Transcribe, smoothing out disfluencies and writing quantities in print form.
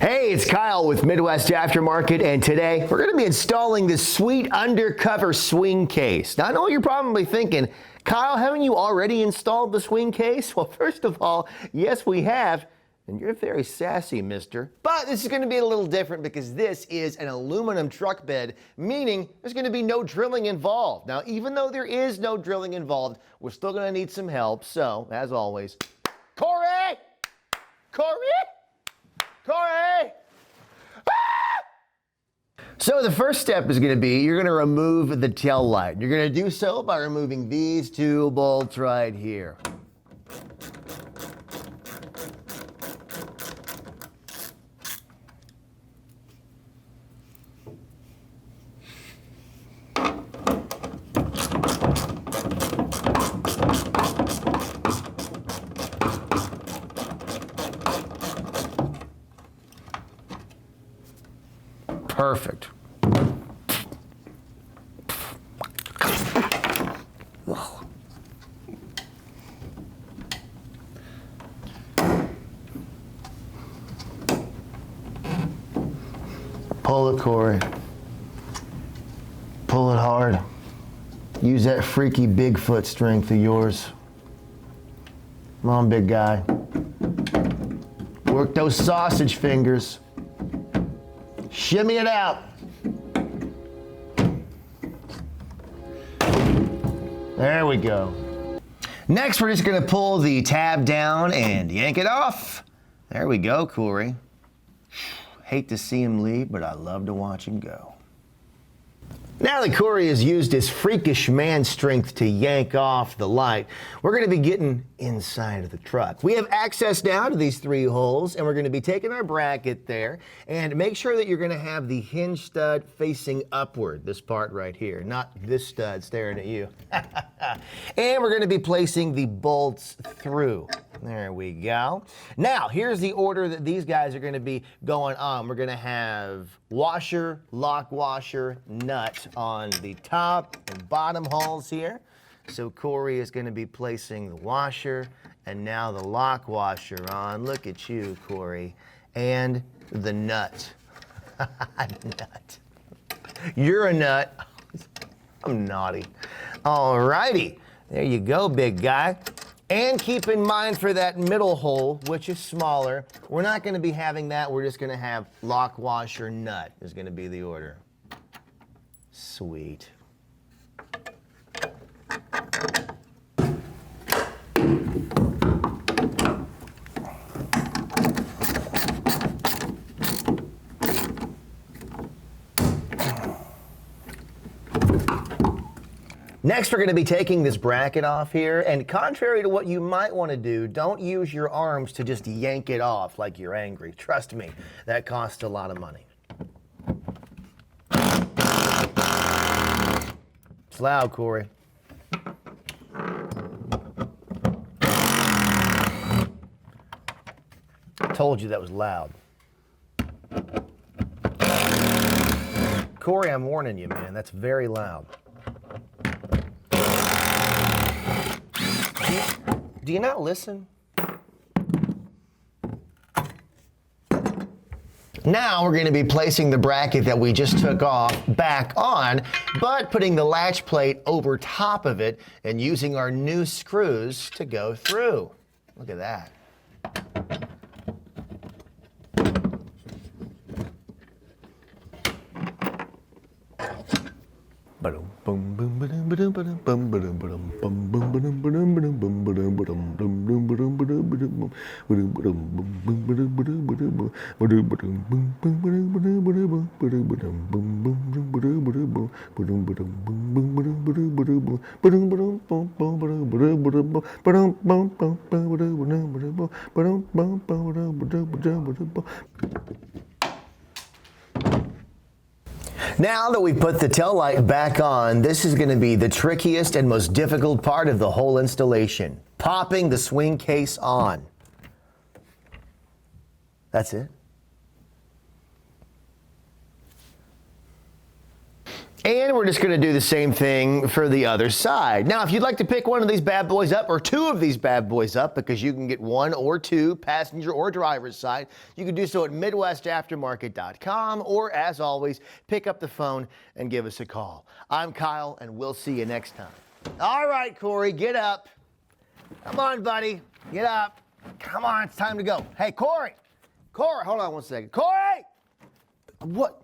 Hey, it's Kyle with Midwest Aftermarket, and today we're going to be installing this sweet undercover swing case. Now, I know you're probably thinking, Kyle, haven't you already installed the swing case? Well, first of all, yes, we have, and you're very sassy, mister. But this is going to be a little different because this is an aluminum truck bed, meaning there's going to be no drilling involved. Now, even though there is no drilling involved, we're still going to need some help. So, as always, Cory! Cory! Cory! Ah! So the first step is going to be you're going to remove the tail light. You're going to do so by removing these two bolts right here. Perfect. Pull it, Cory. Pull it hard. Use that freaky Bigfoot strength of yours. Come on, big guy. Work those sausage fingers. Shimmy it out. There we go. Next, we're just gonna pull the tab down and yank it off. There we go, Cory. Hate to see him leave, but I love to watch him go. Now that Cory has used his freakish man strength to yank off the light, we're going to be getting inside of the truck. We have access now to these three holes, and we're going to be taking our bracket there, and make sure that you're going to have the hinge stud facing upward, this part right here, not this stud staring at you. And we're going to be placing the bolts through. There we go. Now, here's the order that these guys are going to be going on. We're going to have washer, lock washer, nut on the top and bottom holes here. So Cory is going to be placing the washer and now the lock washer on. Look at you, Cory. And the nut. Nut. You're a nut. I'm naughty. All righty. There you go, big guy. And keep in mind for that middle hole, which is smaller, we're not going to be having that. We're just going to have lock, washer, nut is going to be the order. Sweet. Next, we're going to be taking this bracket off here, and contrary to what you might want to do, don't use your arms to just yank it off like you're angry. Trust me, that costs a lot of money. It's loud, Cory. Told you that was loud. Cory, I'm warning you, man, that's very loud. Do you not listen? Now we're going to be placing the bracket that we just took off back on, but putting the latch plate over top of it and using our new screws to go through. Look at that. Now that we put the tail light back on, this is going to be the trickiest and most difficult part of the whole installation, popping the swing case on. That's it. And we're just gonna do the same thing for the other side. Now, if you'd like to pick one of these bad boys up, or two of these bad boys up, because you can get one or two, passenger or driver's side, you can do so at MidwestAftermarket.com, or as always, pick up the phone and give us a call. I'm Kyle, and we'll see you next time. All right, Corey, get up. Come on, buddy, get up. Come on, it's time to go. Hey, Corey, hold on one second. Corey! What?